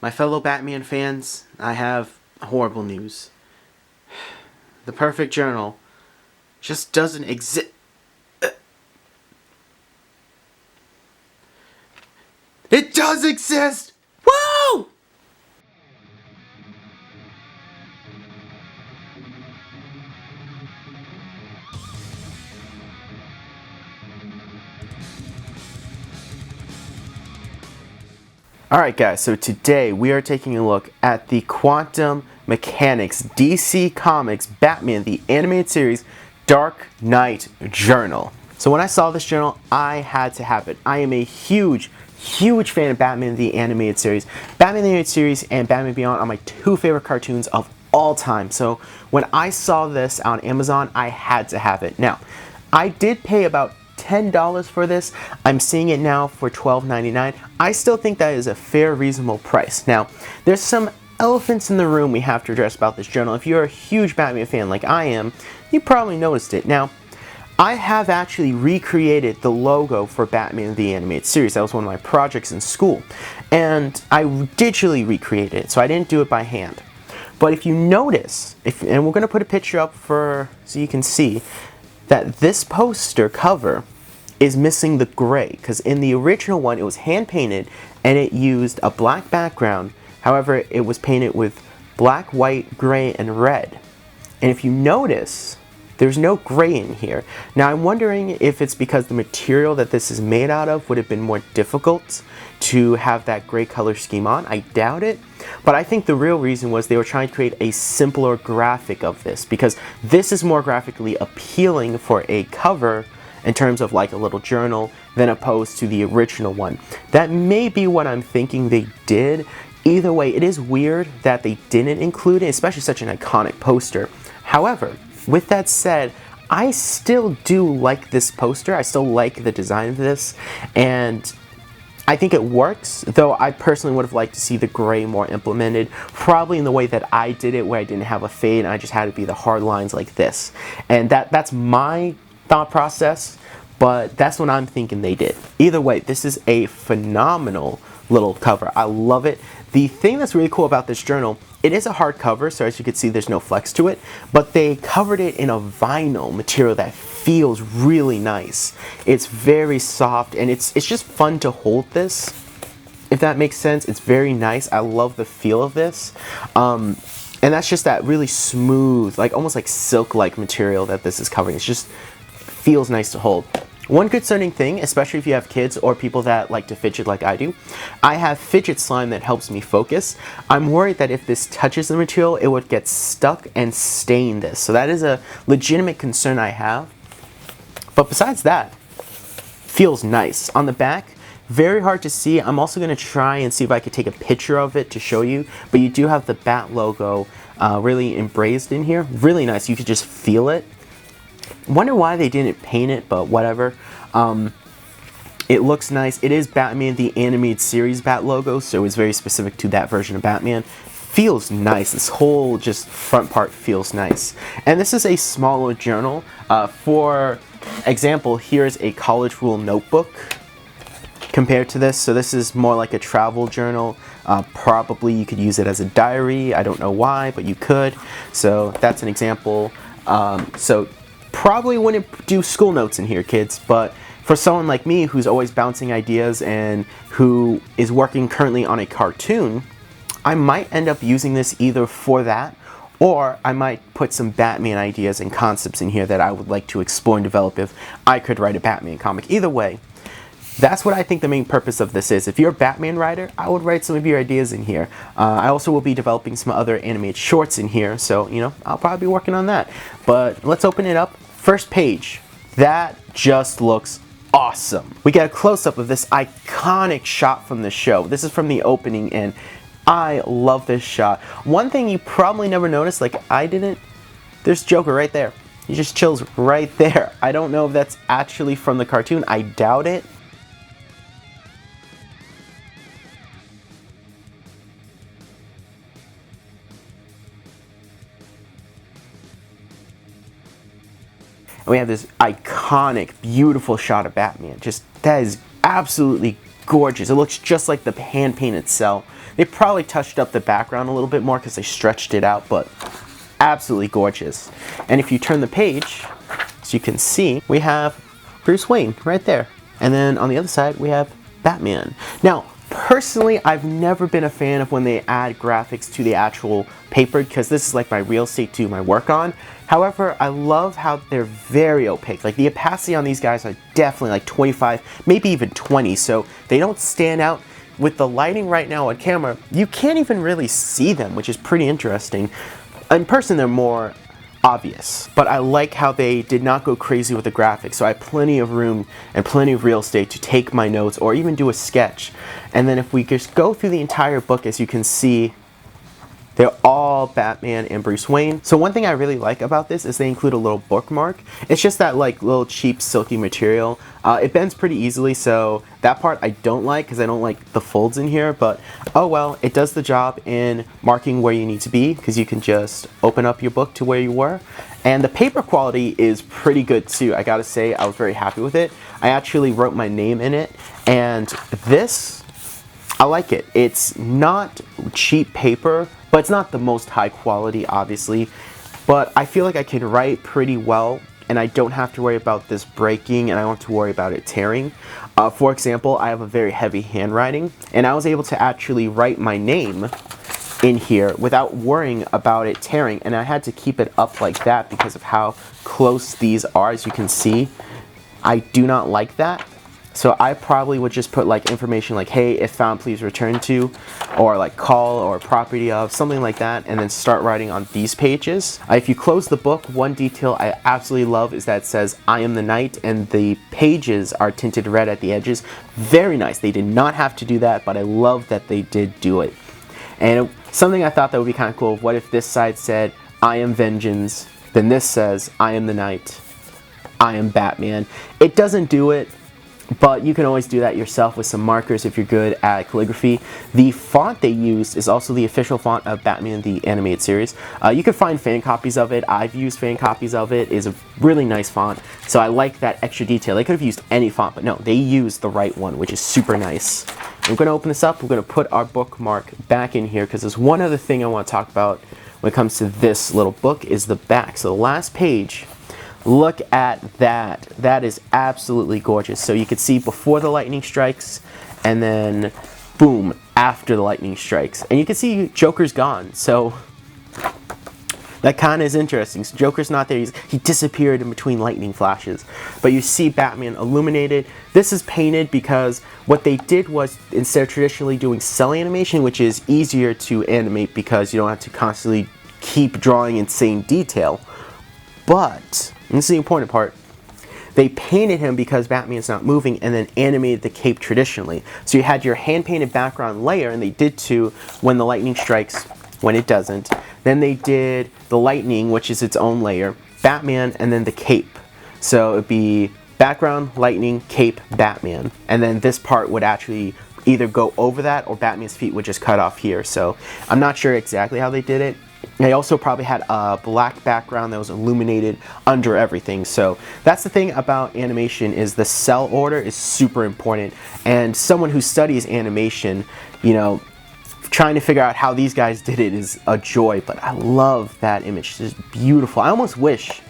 My fellow Batman fans, I have horrible news. The perfect journal just doesn't exist. It does exist! Woo! Alright guys, so today we are taking a look at the Quantum Mechanix DC Comics Batman the Animated Series Dark Knight Journal. So when I saw this journal, I had to have it. I am a huge fan of Batman the Animated Series. Batman the Animated Series and Batman Beyond are my two favorite cartoons of all time. So when I saw this on Amazon, I had to have it. Now, I did pay about $10 for this. I'm seeing it now for $12.99. I still think that is a fair, reasonable price. Now, there's some elephants in the room we have to address about this journal. If you're a huge Batman fan like I am, you probably noticed it. Now, I have actually recreated the logo for Batman the Animated Series. That was one of my projects in school. And I digitally recreated it, so I didn't do it by hand. But if you notice, and we're going to put a picture up so you can see, that this poster cover is missing the gray, because in the original one it was hand painted and it used a black background. However, it was painted with black, white, gray, and red. And if you notice, there's no gray in here. Now I'm wondering if it's because the material that this is made out of would have been more difficult to have that gray color scheme on. I doubt it. But I think the real reason was they were trying to create a simpler graphic of this, because this is more graphically appealing for a cover in terms of like a little journal than opposed to the original one. That may be what I'm thinking they did. Either way, it is weird that they didn't include it, especially such an iconic poster. However, with that said, I still do like this poster. I still like the design of this, and I think it works, though I personally would have liked to see the gray more implemented, probably in the way that I did it, where I didn't have a fade and I just had it be the hard lines like this. And that's my thought process, but that's what I'm thinking they did. Either way, this is a phenomenal little cover. I love it. The thing that's really cool about this journal, it is a hardcover, so as you can see there's no flex to it, but they covered it in a vinyl material that feels really nice. It's very soft and it's just fun to hold this, if that makes sense. It's very nice. I love the feel of this. And that's just that really smooth, like almost like silk-like material that this is covering. It just feels nice to hold. One concerning thing, especially if you have kids or people that like to fidget like I do, I have fidget slime that helps me focus. I'm worried that if this touches the material, it would get stuck and stain this. So that is a legitimate concern I have. But besides that, feels nice. On the back, very hard to see. I'm also going to try and see if I could take a picture of it to show you. But you do have the Bat logo really embraced in here. Really nice. You could just feel it. Wonder why they didn't paint it, but whatever. It looks nice. It is Batman the Animated Series Bat logo, so it's very specific to that version of Batman. Feels nice. This whole just front part feels nice. And this is a smaller journal. For example, here's a college rule notebook compared to this. So this is more like a travel journal. Probably you could use it as a diary. I don't know why, but you could. So that's an example. So probably wouldn't do school notes in here, kids, but for someone like me who's always bouncing ideas and who is working currently on a cartoon, I might end up using this either for that, or I might put some Batman ideas and concepts in here that I would like to explore and develop if I could write a Batman comic. Either way, that's what I think the main purpose of this is. If you're a Batman writer, I would write some of your ideas in here. I also will be developing some other animated shorts in here, so, you know, I'll probably be working on that. But let's open it up. First page. That just looks awesome. We get a close-up of this iconic shot from the show. This is from the opening, and I love this shot. One thing you probably never noticed, like I didn't, there's Joker right there. He just chills right there. I don't know if that's actually from the cartoon. I doubt it. And we have this iconic, beautiful shot of Batman. Just, that is absolutely gorgeous. It looks just like the hand painted cell. They probably touched up the background a little bit more because they stretched it out, but absolutely gorgeous. And if you turn the page, as you can see, we have Bruce Wayne right there. And then on the other side, we have Batman. Now, personally, I've never been a fan of when they add graphics to the actual paper because this is like my real estate to my work on. However, I love how they're very opaque. Like the opacity on these guys are definitely like 25, maybe even 20, so they don't stand out. With the lighting right now on camera, you can't even really see them, which is pretty interesting. In person, they're more obvious, but I like how they did not go crazy with the graphics, so I have plenty of room and plenty of real estate to take my notes or even do a sketch. And then if we just go through the entire book, as you can see, they're all Batman and Bruce Wayne. So one thing I really like about this is they include a little bookmark. It's just that like little cheap silky material. It bends pretty easily, so that part I don't like because I don't like the folds in here, but oh well, it does the job in marking where you need to be because you can just open up your book to where you were. And the paper quality is pretty good too. I gotta say, I was very happy with it. I actually wrote my name in it, and this, I like it. It's not cheap paper, but it's not the most high quality, obviously. But I feel like I can write pretty well, and I don't have to worry about this breaking, and I don't have to worry about it tearing. For example, I have a very heavy handwriting, and I was able to actually write my name in here without worrying about it tearing, and I had to keep it up like that because of how close these are. As you can see, I do not like that. So I probably would just put like information like, hey, if found, please return to, or like call or property of, something like that, and then start writing on these pages. If you close the book, one detail I absolutely love is that it says, I am the knight, and the pages are tinted red at the edges. Very nice. They did not have to do that, but I love that they did do it. And something I thought that would be kind of cool, what if this side said, I am vengeance, then this says, I am the knight, I am Batman. It doesn't do it, but you can always do that yourself with some markers if you're good at calligraphy. The font they used is also the official font of Batman the Animated Series. You can find fan copies of it. I've used fan copies of it. It's a really nice font, so I like that extra detail. They could have used any font, but no, they used the right one, which is super nice. I'm going to open this up. We're going to put our bookmark back in here because there's one other thing I want to talk about when it comes to this little book is the back. So the last page, look at that. That is absolutely gorgeous. So you can see before the lightning strikes, and then boom, after the lightning strikes. And you can see Joker's gone. So that kind of is interesting. So Joker's not there. He disappeared in between lightning flashes. But you see Batman illuminated. This is painted because what they did was, instead of traditionally doing cell animation, which is easier to animate because you don't have to constantly keep drawing insane detail, but, and this is the important part, they painted him because Batman's not moving and then animated the cape traditionally. So you had your hand-painted background layer, and they did too when the lightning strikes, when it doesn't. Then they did the lightning, which is its own layer, Batman, and then the cape. So it would be background, lightning, cape, Batman. And then this part would actually either go over that or Batman's feet would just cut off here. So I'm not sure exactly how they did it. They also probably had a black background that was illuminated under everything. So that's the thing about animation, is the cell order is super important. And someone who studies animation, you know, trying to figure out how these guys did it is a joy. But I love that image. It's beautiful. I almost wish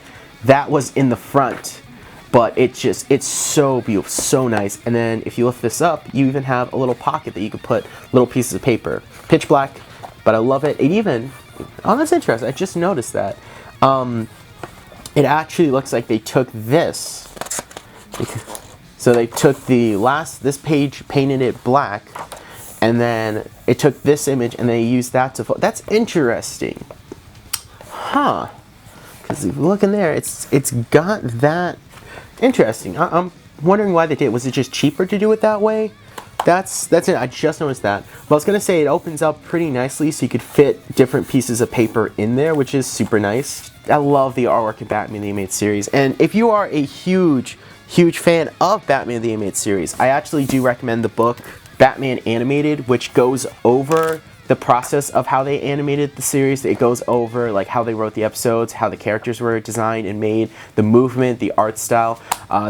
that was in the front, but it's so beautiful, so nice. And then if you lift this up, you even have a little pocket that you could put little pieces of paper. Pitch black, but I love it. It even, oh, that's interesting. I just noticed that. It actually looks like they took this. So they took this page, painted it black, and then it took this image and they used that to, that's interesting. Huh. Because if you look in there, it's got that, interesting. I'm wondering why they did it. Was it just cheaper to do it that way? That's it. I just noticed that. Well, I was going to say it opens up pretty nicely so you could fit different pieces of paper in there, which is super nice. I love the artwork in Batman the Animated Series. And if you are a huge fan of Batman the Animated Series, I actually do recommend the book Batman Animated, which goes over the process of how they animated the series. It goes over like how they wrote the episodes, how the characters were designed and made, the movement, the art style.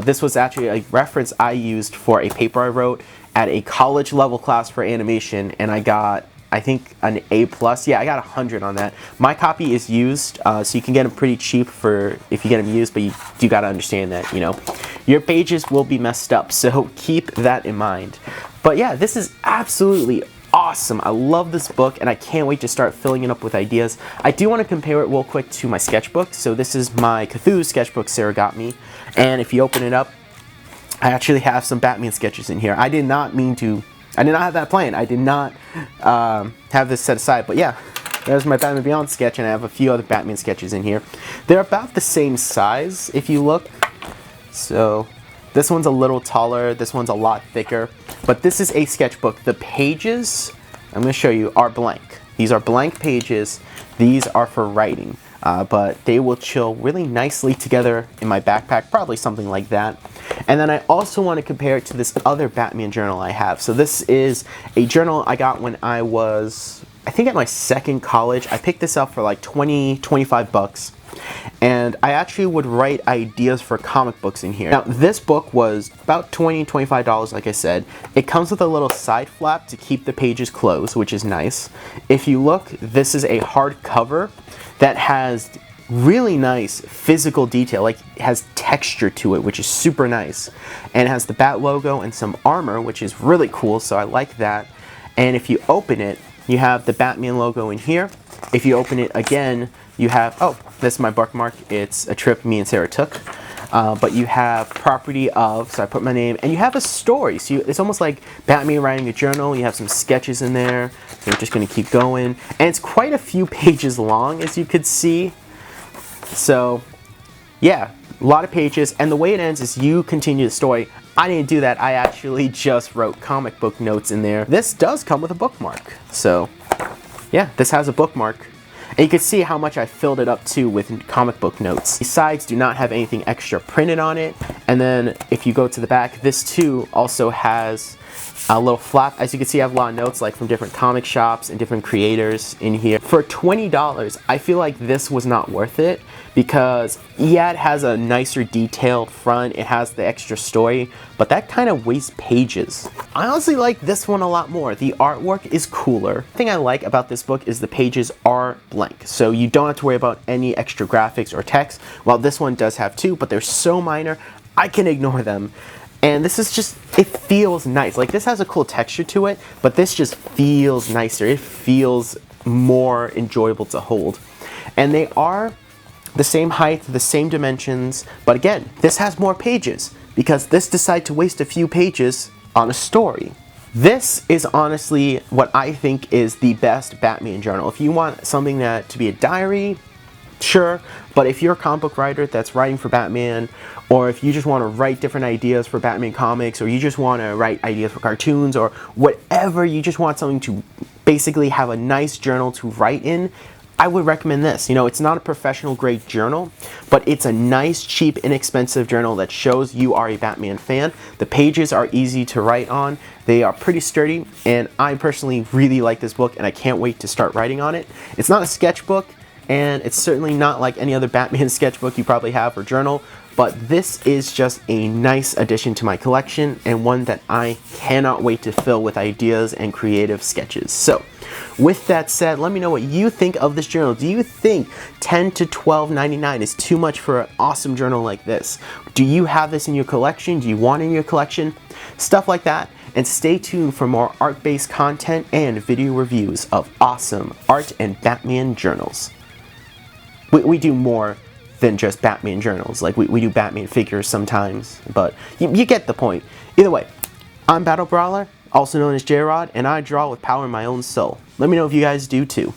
This was actually a reference I used for a paper I wrote at a college level class for animation, and I got I think an A+. Yeah, I got 100 on that. My copy is used, so you can get them pretty cheap for if you get them used, but you do got to understand that, you know, your pages will be messed up, so keep that in mind. But yeah, this is absolutely awesome. I love this book, and I can't wait to start filling it up with ideas. I do want to compare it real quick to my sketchbook. So this is my Cthulhu sketchbook Sarah got me, and if you open it up, I actually have some Batman sketches in here. I did not have that planned. I did not have this set aside, but yeah, there's my Batman Beyond sketch, and I have a few other Batman sketches in here. They're about the same size if you look. So this one's a little taller, this one's a lot thicker, but this is a sketchbook. The pages, I'm going to show you, are blank. These are blank pages. These are for writing, but they will chill really nicely together in my backpack, probably something like that. And then I also want to compare it to this other Batman journal I have. So this is a journal I got when I was, I think, at my second college. I picked this up for like 20, 25 bucks. And I actually would write ideas for comic books in here. Now, this book was about $20, $25, like I said. It comes with a little side flap to keep the pages closed, which is nice. If you look, this is a hardcover that has really nice physical detail, like it has texture to it, which is super nice. And it has the Bat logo and some armor, which is really cool, so I like that. And if you open it, you have the Batman logo in here. If you open it again, you have, oh, this is my bookmark. It's a trip me and Sarah took. But you have property of, so I put my name, and you have a story. So it's almost like Batman writing a journal. You have some sketches in there. So we're just going to keep going. And it's quite a few pages long, as you could see. So, yeah, a lot of pages. And the way it ends is you continue the story. I didn't do that. I actually just wrote comic book notes in there. This does come with a bookmark. So, yeah, this has a bookmark. And you can see how much I filled it up too with comic book notes. These sides do not have anything extra printed on it. And then if you go to the back, this too also has a little flap. As you can see, I have a lot of notes like from different comic shops and different creators in here. For $20, I feel like this was not worth it because, yeah, it has a nicer detailed front, it has the extra story, but that kind of wastes pages. I honestly like this one a lot more. The artwork is cooler. The thing I like about this book is the pages are blank, so you don't have to worry about any extra graphics or text. While this one does have two, but they're so minor, I can ignore them. And this is just, it feels nice. Like, this has a cool texture to it, but this just feels nicer. It feels more enjoyable to hold. And they are the same height, the same dimensions, but again, this has more pages because this decided to waste a few pages on a story. This is honestly what I think is the best Batman journal. If you want something that to be a diary, sure, but if you're a comic book writer that's writing for Batman, or if you just want to write different ideas for Batman comics, or you just want to write ideas for cartoons, or whatever, you just want something to basically have a nice journal to write in, I would recommend this. You know, it's not a professional grade journal, but it's a nice, cheap, inexpensive journal that shows you are a Batman fan. The pages are easy to write on. They are pretty sturdy, and I personally really like this book, and I can't wait to start writing on it. It's not a sketchbook, and it's certainly not like any other Batman sketchbook you probably have or journal, but this is just a nice addition to my collection and one that I cannot wait to fill with ideas and creative sketches. So, with that said, let me know what you think of this journal. Do you think $10 to $12.99 is too much for an awesome journal like this? Do you have this in your collection? Do you want it in your collection? Stuff like that. And stay tuned for more art-based content and video reviews of awesome art and Batman journals. We do more than just Batman journals. Like, we do Batman figures sometimes, but you get the point. Either way, I'm Battle Brawler, also known as J-Rod, and I draw with power in my own soul. Let me know if you guys do too.